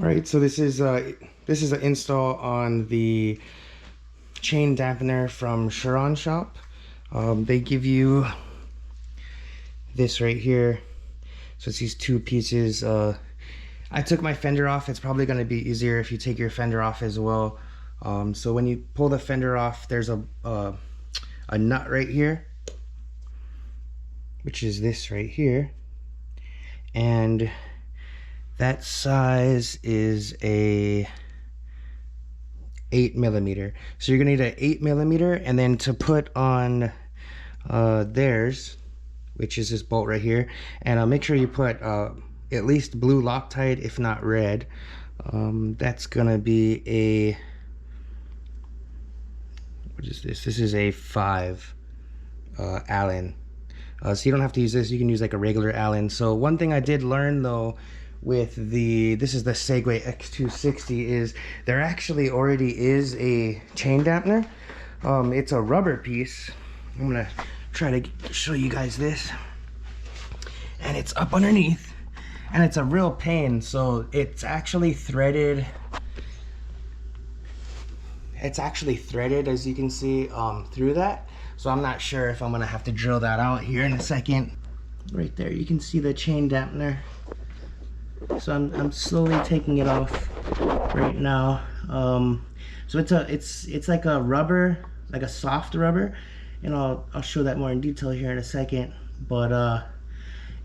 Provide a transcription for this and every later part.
All right, so this is an install on the chain dampener from Surronshop. They give you this right here. So it's these two pieces. I took my fender off. It's probably going to be easier if you take your fender off as well. So when you pull the fender off, there's a nut right here, which is this right here, and that size is a 8mm. So you're gonna need an 8mm, and then to put on theirs, which is this bolt right here, and make sure you put at least blue Loctite, if not red. That's gonna be a, what is this? This is a 5 Allen. So you don't have to use this, you can use like a regular Allen. So one thing I did learn though with this is the Segway X260, is there actually already is a chain dampener. It's a rubber piece. I'm gonna try to show you guys this, and it's up underneath, and it's a real pain. So it's actually threaded, as you can see, through that. So I'm not sure if I'm gonna have to drill that out here in a second. Right there, you can see the chain dampener. So I'm slowly taking it off right now. So it's like a rubber, like a soft rubber, and I'll show that more in detail here in a second. But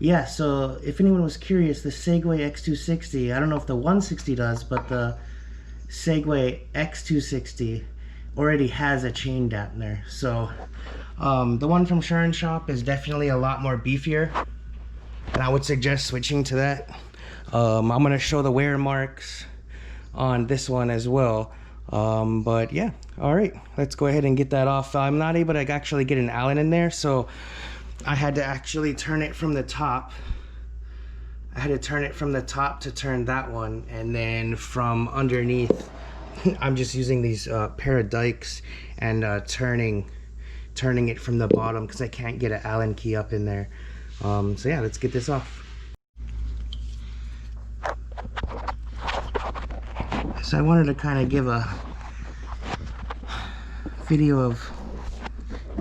yeah, so if anyone was curious, the Segway X260, I don't know if the 160 does, but the Segway X260 already has a chain dampener. So the one from Surronshop is definitely a lot more beefier, and I would suggest switching to that. I'm gonna show the wear marks on this one as well. But yeah, all right, let's go ahead and get that off. I'm not able to actually get an Allen in there, so I had to actually turn it from the top. I had to turn it from the top to turn that one, and then from underneath I'm just using these pair of dikes and turning it from the bottom, because I can't get an Allen key up in there. So yeah, let's get this off. So I wanted to kind of give a video of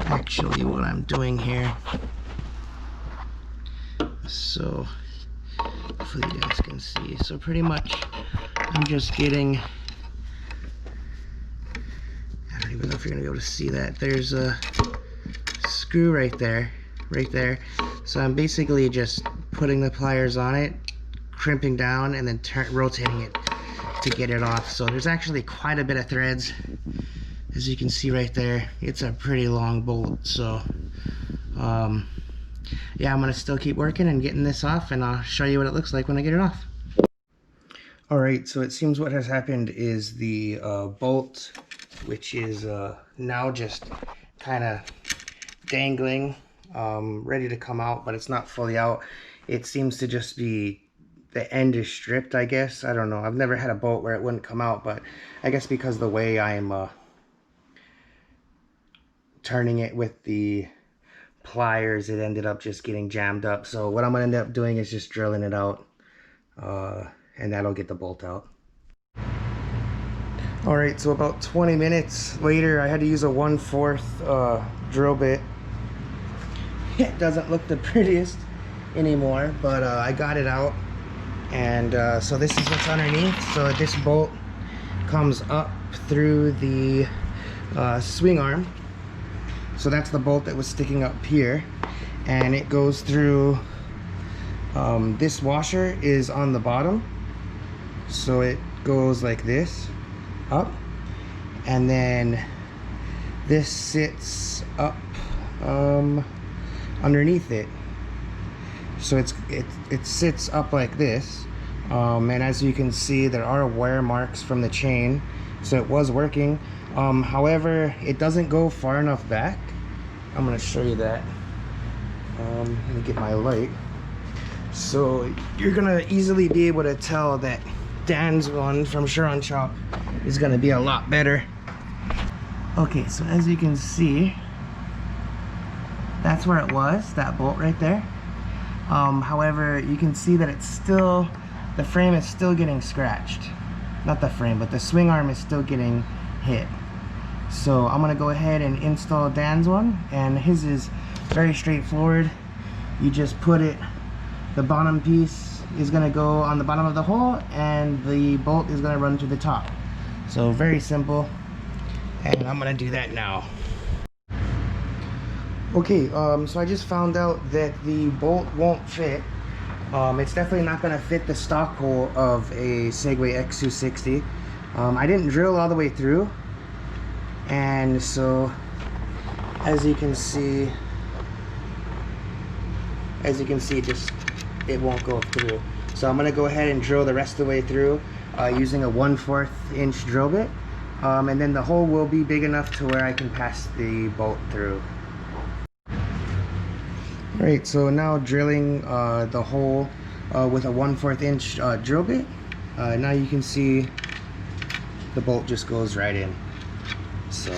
actually what I'm doing here, so hopefully you guys can see. So pretty much I'm just getting, I don't even know if you're gonna be able to see that. There's a screw right there. So I'm basically just putting the pliers on it, crimping down, and then rotating it to get it off. So there's actually quite a bit of threads, as you can see right there. It's a pretty long bolt. So yeah, I'm gonna still keep working and getting this off, and I'll show you what it looks like when I get it off. All right, so it seems what has happened is the bolt, which is now just kind of dangling, ready to come out, but it's not fully out. It seems to just be, the end is stripped, I guess. I don't know. I've never had a bolt where it wouldn't come out, but I guess because the way I'm turning it with the pliers, it ended up just getting jammed up. So what I'm gonna end up doing is just drilling it out, and that'll get the bolt out. All right, so about 20 minutes later, I had to use a 1/4 drill bit. It doesn't look the prettiest anymore, but I got it out. And so this is what's underneath. So this bolt comes up through the swing arm. So that's the bolt that was sticking up here, and it goes through, this washer is on the bottom, so it goes like this up, and then this sits up underneath it. So it sits up like this, and as you can see, there are wear marks from the chain, so it was working. However, it doesn't go far enough back. I'm gonna show you that. Let me get my light. So you're gonna easily be able to tell that Dan's one from Surronshop is gonna be a lot better. Okay, so as you can see, that's where it was, that bolt right there. However, you can see that it's still the frame is still getting scratched. Not the frame, but the swing arm is still getting hit. So I'm gonna go ahead and install Dan's one, and his is very straightforward. You just put it, the bottom piece is gonna go on the bottom of the hole, and the bolt is gonna run to the top. So very simple, and I'm gonna do that now. Okay, so I just found out that the bolt won't fit. It's definitely not gonna fit the stock hole of a Segway X260. I didn't drill all the way through, and so as you can see, just it won't go through. So I'm gonna go ahead and drill the rest of the way through using a 1/4 inch drill bit, and then the hole will be big enough to where I can pass the bolt through. Alright, so now drilling the hole with a 1/4 inch drill bit. Now you can see the bolt just goes right in. So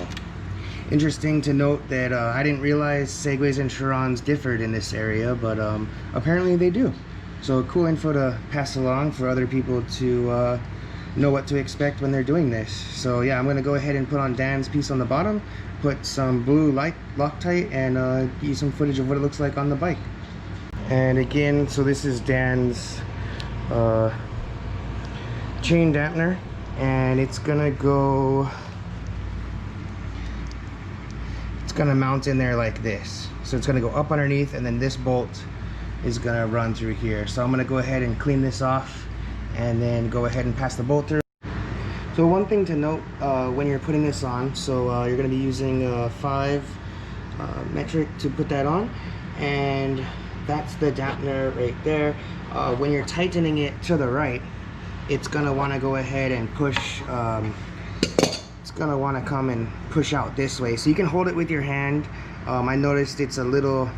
interesting to note that I didn't realize Segways and Surrons differed in this area, but apparently they do. So cool info to pass along for other people to know what to expect when they're doing this. So yeah, I'm going to go ahead and put on Dan's piece on the bottom, put some blue Loctite, and give you some footage of what it looks like on the bike. And again, so this is Dan's chain dampener, and it's gonna mount in there like this. So it's gonna go up underneath, and then this bolt is gonna run through here. So I'm gonna go ahead and clean this off and then go ahead and pass the bolt through. So one thing to note when you're putting this on, so you're gonna be using 5 metric to put that on, and that's the dampener right there. When you're tightening it to the right, it's gonna wanna go ahead and push, it's gonna wanna come and push out this way. So you can hold it with your hand. I noticed it's a little,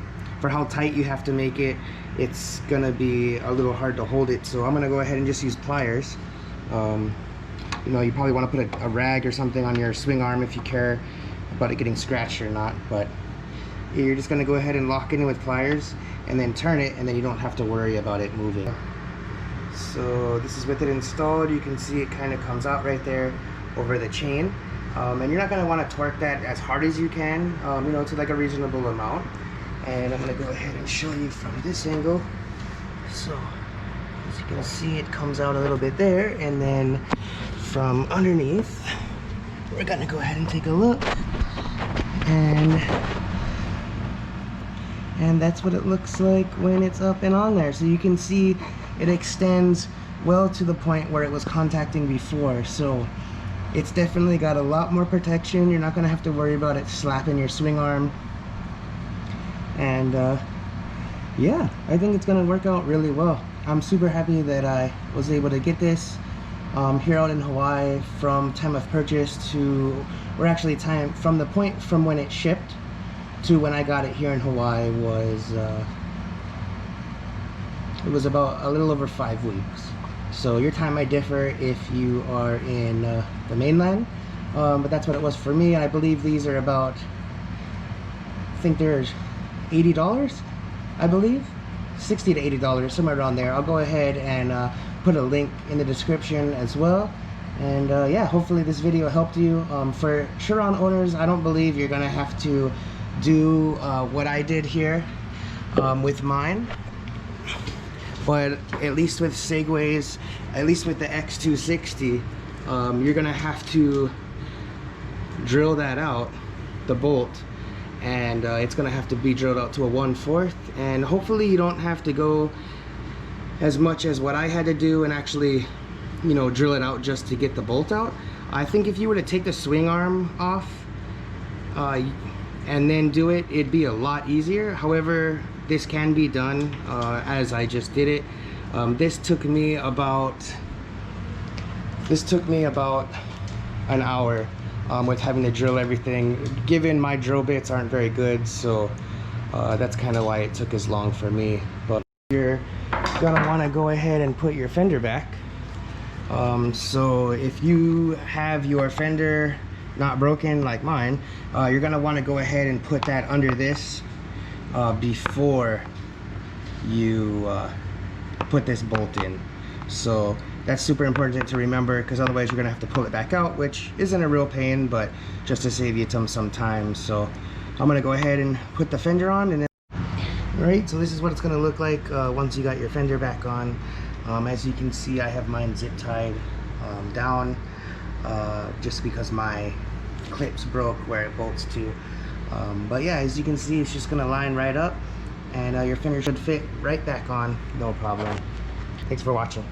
for how tight you have to make it, it's gonna be a little hard to hold it. So I'm gonna go ahead and just use pliers. You know, you probably wanna put a rag or something on your swing arm if you care about it getting scratched or not, but you're just gonna go ahead and lock it in with pliers and then turn it, and then you don't have to worry about it moving. So this is with it installed. You can see it kind of comes out right there over the chain, and you're not going to want to torque that as hard as you can, you know, to like a reasonable amount. And I'm going to go ahead and show you from this angle. So as you can see, it comes out a little bit there, and then from underneath we're going to go ahead and take a look, and that's what it looks like when it's up and on there. So you can see it extends well to the point where it was contacting before. So it's definitely got a lot more protection. You're not going to have to worry about it slapping your swing arm. And yeah, I think it's going to work out really well. I'm super happy that I was able to get this here out in Hawaii. From time of purchase to, or actually time from the point from when it shipped to when I got it here in Hawaii was it was about a little over 5 weeks. So your time might differ if you are in the mainland, but that's what it was for me. And I believe these are about, I think they're $80, I believe, $60 to $80, somewhere around there. I'll go ahead and put a link in the description as well. And yeah, hopefully this video helped you. For Surron owners, I don't believe you're gonna have to do what I did here with mine, but at least with Segways, at least with the X260, you're gonna have to drill that out, the bolt, and it's gonna have to be drilled out to a 1/4, and hopefully you don't have to go as much as what I had to do and actually, you know, drill it out just to get the bolt out. I think if you were to take the swing arm off and then do it, it'd be a lot easier. However, this can be done as I just did it. This took me about an hour with having to drill everything, given my drill bits aren't very good. So that's kind of why it took as long for me. But you're gonna want to go ahead and put your fender back. So if you have your fender not broken like mine, you're gonna want to go ahead and put that under this before you put this bolt in. So that's super important to remember, because otherwise you're gonna have to pull it back out, which isn't a real pain, but just to save you some time. So I'm gonna go ahead and put the fender on, and then alright, so this is what it's gonna look like once you got your fender back on. As you can see, I have mine zip tied down just because my clips broke where it bolts to. But yeah, as you can see, it's just gonna line right up, and your fender should fit right back on, no problem. Thanks for watching.